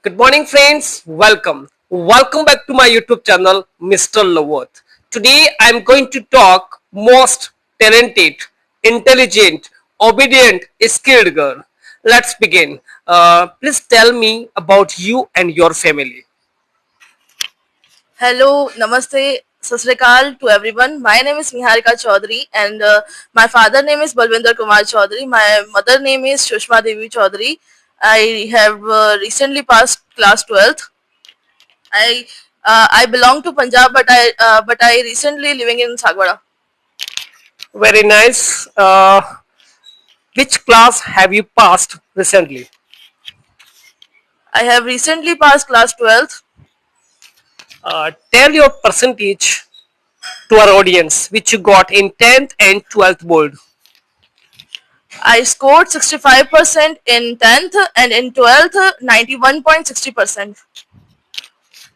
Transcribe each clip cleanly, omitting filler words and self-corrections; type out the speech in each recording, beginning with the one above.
Good morning, friends. Welcome. Welcome back to my YouTube channel, Mr. Loworth. Today, I'm going to talk most talented, intelligent, obedient, skilled girl. Let's begin. Please tell me about you and your family. Hello, namaste, sasrikal to everyone. My name is Niharika Chaudhary and my father name is Balwinder Kumar Chaudhary. My mother name is Shushma Devi Chaudhary. I have recently passed class 12th. I belong to Punjab, but I recently living in Sagwada. Very nice. Which class have you passed recently? I have recently passed class 12th. Tell your percentage to our audience which you got in 10th and 12th board. I scored 65% in 10th and in 12th 91.60%.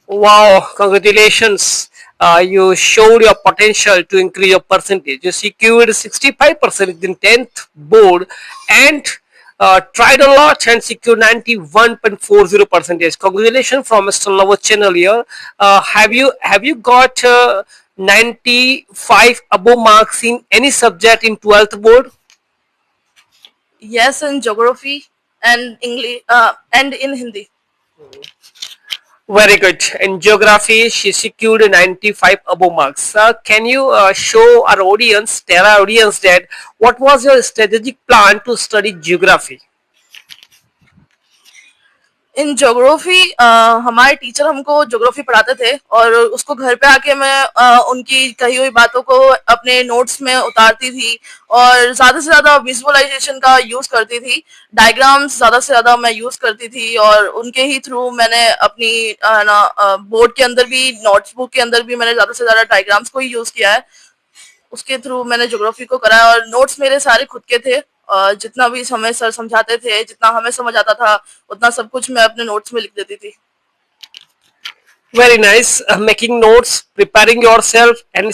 Wow, congratulations. You showed your potential to increase your percentage. You secured 65% in 10th board and tried a lot and secured 91.40 percentage. Congratulations from Mr. Lover channel here. Have you got 95 above marks in any subject in 12th board? Yes, in geography and English and in Hindi. Very good. In geography, she secured 95 above marks. Can you show our audience, tell our audience that what was your strategic plan to study geography? In geography हमारे teacher हमको geography पढ़ाते थे और उसको घर पे आके मैं उनकी कही हुई बातों को अपने नोट्स में उतारती थी और ज्यादा से ज्यादा विजुअलाइजेशन का यूज करती थी। डायग्राम्स ज्यादा से ज्यादा मैं यूज करती थी और उनके ही थ्रू मैंने अपनी बोर्ड के अंदर भी नोट्सबुक के अंदर भी मैंने ज्यादा से ज्यादा डायग्राम्स को ही यूज किया है। उसके थ्रू मैंने ज्योग्राफी को करा है और नोट्स मेरे सारे खुद के थे। जितना भी हमें सर समझाते थे, जितना हमें समझ आता था, उतना सब कुछ मैं अपने नोट्स में लिख देती थी। Very nice. Making notes, preparing yourself, and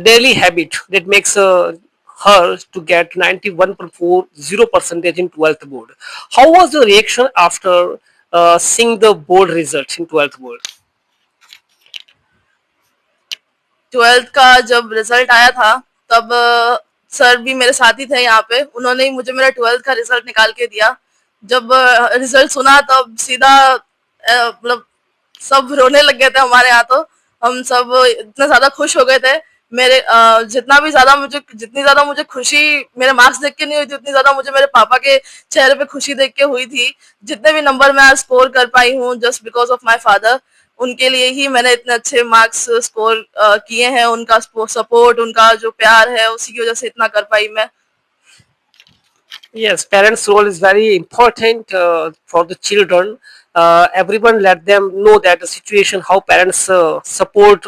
daily habit that makes her to get 91.40 percentage in 12th board. How was the reaction after seeing the board results in 12th board? 12th का जब result आया था तब sir भी मेरे साथ ही थे यहाँ पे। उन्होंने ही मुझे मेरा 12th का रिजल्ट निकाल के दिया। जब रिजल्ट सुना तब सीधा मतलब सब रोने लग गए थे हमारे यहाँ। तो हम सब इतना ज्यादा खुश हो गए थे। मेरे जितनी ज्यादा मुझे खुशी मेरे मार्क्स देख के नहीं हुई थी, उतनी ज्यादा मुझे मेरे पापा के चेहरे पे खुशी देख के हुई थी। जितने भी नंबर मैं आज स्कोर कर पाई हूँ just because of my father. उनके लिए ही मैंने इतने अच्छे मार्क्स स्कोर किए हैं। उनका सपोर्ट, उनका जो प्यार है, उसी की वजह से इतना कर पाई मैं। Yes, parents' role is very important for the children. Everyone let them know that the situation, how parents support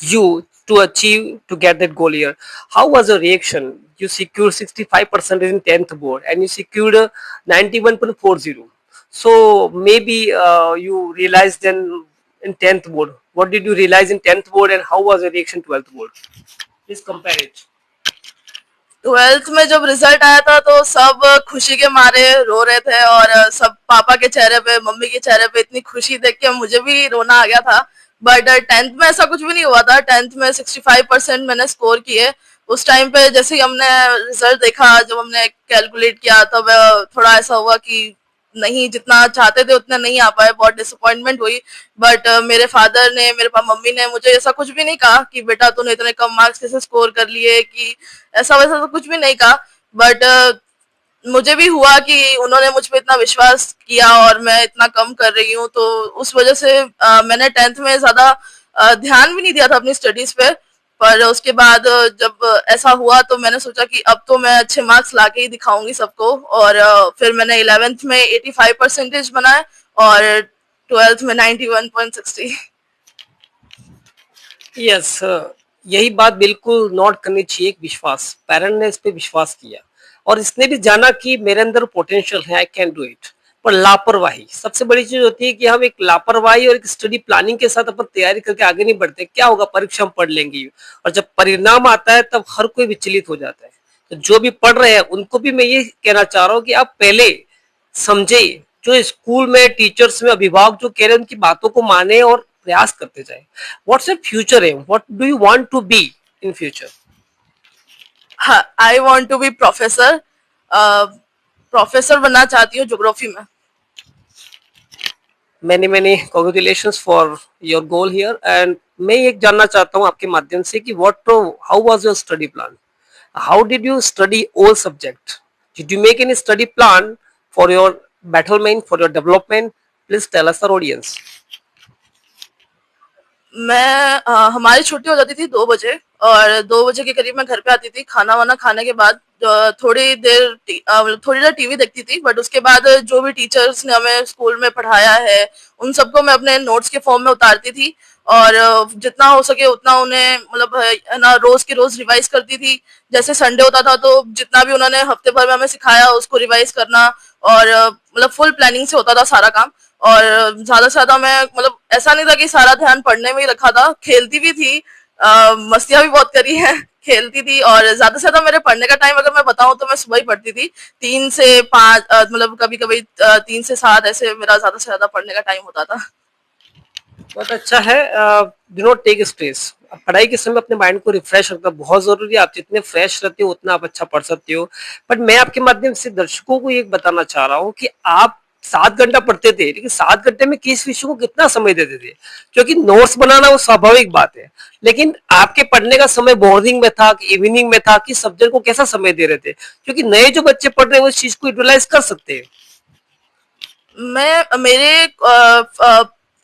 you to achieve to get that goal here. How was the reaction? You secured 65% in 10th board and you secured 91.40. So maybe you realized then in 10th board. What did you realize in 10th board and how was the reaction 12th board? Please compare it. 12th में जब result आया था तो सब खुशी के मारे रो रहे थे और सब पापा के चेहरे पे, मम्मी के चेहरे पे इतनी खुशी देख के मुझे भी रोना आ गया था। बट 10th में ऐसा कुछ भी नहीं हुआ था। 10th में 65% मैंने स्कोर किए। उस टाइम पे जैसे ही हमने रिजल्ट देखा, जब हमने कैलकुलेट किया, तब थोड़ा ऐसा हुआ कि नहीं, जितना चाहते थे उतना नहीं आ पाए। बहुत डिसअपॉइंटमेंट हुई। बट मेरे फादर ने, मेरे मम्मी ने मुझे ऐसा कुछ भी नहीं कहा कि बेटा तूने इतने कम मार्क्स कैसे स्कोर कर लिए, कि ऐसा वैसा तो कुछ भी नहीं कहा। बट मुझे भी हुआ कि उन्होंने मुझ पे इतना विश्वास किया और मैं इतना कम कर रही हूँ, तो उस वजह से मैंने 10th में ज्यादा ध्यान भी नहीं दिया था अपनी स्टडीज पे। पर उसके बाद जब ऐसा हुआ तो मैंने सोचा कि अब तो मैं अच्छे मार्क्स लाके ही दिखाऊंगी सबको। और फिर मैंने 11th में 85% बनाए और 12th में 91.60। यस, यही बात बिल्कुल नोट करनी चाहिए। एक विश्वास, पेरेंट ने इस पे विश्वास किया और इसने भी जाना कि मेरे अंदर पोटेंशियल है, आई कैन डू इट। पर लापरवाही सबसे बड़ी चीज होती है कि हम एक लापरवाही और एक स्टडी प्लानिंग के साथ अपन तैयारी करके आगे नहीं बढ़ते। क्या होगा, परीक्षा में पढ़ लेंगे और जब परिणाम आता है तब हर कोई विचलित हो जाता है। तो जो भी पढ़ रहे हैं उनको भी मैं ये कहना चाह रहा हूँ कि आप पहले समझे जो स्कूल में टीचर्स में अभिभावक जो कह रहे हैं उनकी बातों को माने और प्रयास करते जाए। What's your future aim, what do you want to be in future? हाँ, I want to be professor. Professor बनना चाहती हूँ ज्योग्राफी में। Many many congratulations for your goal here. And मैं ये जानना चाहता हूँ आपके माध्यम से कि what how was your study plan? How did you study all subject? Did you make any study plan for your betterment, for your development? Please tell us, our audience. मैं हमारी छुट्टी हो जाती थी 2 बजे, और 2 बजे के करीब मैं घर पे आती थी। खाना वाना खाने के बाद थोड़ी देर टीवी देखती थी, बट उसके बाद जो भी टीचर्स ने हमें स्कूल में पढ़ाया है उन सबको मैं अपने नोट्स के फॉर्म में उतारती थी, और जितना हो सके उतना उन्हें मतलब है ना रोज के रोज रिवाइज करती थी। जैसे संडे होता था तो जितना भी उन्होंने हफ्ते भर में हमें सिखाया उसको रिवाइज करना, और मतलब फुल प्लानिंग से होता था सारा काम। और ज्यादा से ज्यादा मैं मतलब ऐसा नहीं था कि सारा ध्यान पढ़ने में ही रखा था, खेलती भी थी, मस्तियां भी बहुत करी है, खेलती थी। और ज्यादा से ज्यादा मेरे पढ़ने का टाइम अगर मैं बताऊं तो मैं सुबह ही पढ़ती थी, 3 से 5, मतलब कभी कभी 3 से 7, ऐसे मेरा ज्यादा से ज्यादा पढ़ने का टाइम होता था। बहुत अच्छा है। Do not take stress. पढ़ाई के समय अपने माइंड को रिफ्रेश रखना बहुत जरूरी है। आप जितने फ्रेश रहते हो उतना आप अच्छा पढ़ सकते हो। बट मैं आपके माध्यम से दर्शकों को ये बताना चाह रहा हूँ कि आप 7 घंटा पढ़ते थे, लेकिन 7 घंटे में किस विषय को कितना समय देते थे? क्योंकि नोट्स बनाना वो स्वाभाविक बात है, लेकिन आपके पढ़ने का समय मॉर्निंग में था कि इवनिंग में था, कि सब्जेक्ट को कैसा समय दे रहे थे? क्योंकि नए जो बच्चे पढ़ रहे हैं वो इस चीज को यूटिलाइज कर सकते हैं। मैं मेरे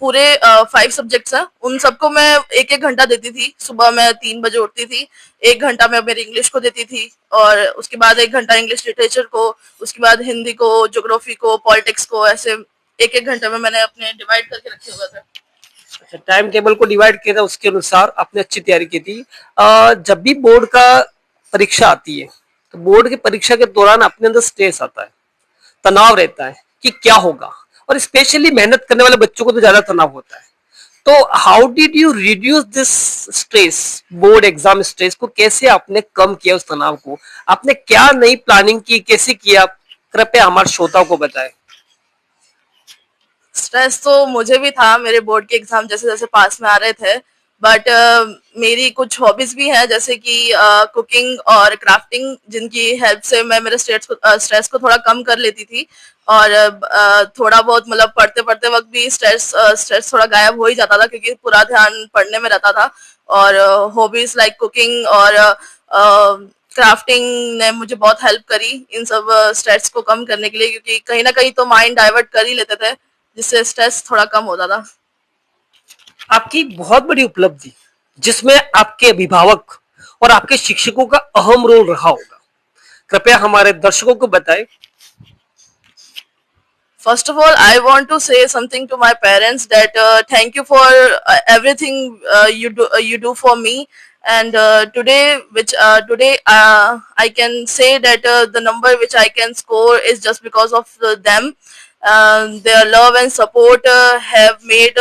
पूरे 5 सब्जेक्ट्स हैं, उन सबको मैं 1-1 घंटा देती थी। सुबह मैं 3 बजे उठती थी, 1 घंटा मैं मेरी इंग्लिश को देती थी, और उसके बाद 1 घंटा इंग्लिश लिटरेचर को, उसके बाद हिंदी को, ज्योग्राफी को, पॉलिटिक्स को, ऐसे 1-1 घंटे में मैंने अपने डिवाइड करके रखे हुए थे। अच्छा, टाइम टेबल को डिवाइड किया था, उसके अनुसार आपने अच्छी तैयारी की थी। जब भी बोर्ड का परीक्षा आती है तो बोर्ड की परीक्षा के दौरान अपने अंदर स्ट्रेस आता है, तनाव रहता है कि क्या होगा, और स्पेशली मेहनत करने वाले बच्चों को तो ज्यादा तनाव होता है। तो how did you reduce this stress, board exam stress को कैसे आपने कम किया, उस तनाव को आपने क्या नई प्लानिंग की, कैसे किया? कृपया हमारे श्रोताओं को बताएं। स्ट्रेस तो मुझे भी था, मेरे बोर्ड के एग्जाम जैसे जैसे पास में आ रहे थे, बट मेरी कुछ हॉबीज भी हैं, जैसे कि कुकिंग और क्राफ्टिंग, जिनकी हेल्प से मैं मेरे स्ट्रेस को थोड़ा कम कर लेती थी। और थोड़ा बहुत मतलब पढ़ते पढ़ते वक्त भी स्ट्रेस थोड़ा गायब हो ही जाता था, क्योंकि पूरा ध्यान पढ़ने में रहता था। और हॉबीज लाइक कुकिंग और क्राफ्टिंग ने मुझे बहुत हेल्प करी इन सब स्ट्रेस को कम करने के लिए, क्योंकि कहीं ना कहीं तो माइंड डाइवर्ट कर ही लेते थे, जिससे स्ट्रेस थोड़ा कम होता था। आपकी बहुत बड़ी उपलब्धि जिसमें आपके अभिभावक और आपके शिक्षकों का अहम रोल रहा होगा, कृपया हमारे दर्शकों को बताएं। First of all, I want to say something to my parents that thank you for everything you do for me. And today I can say that the number which I can score is just because of them. Their love and support have made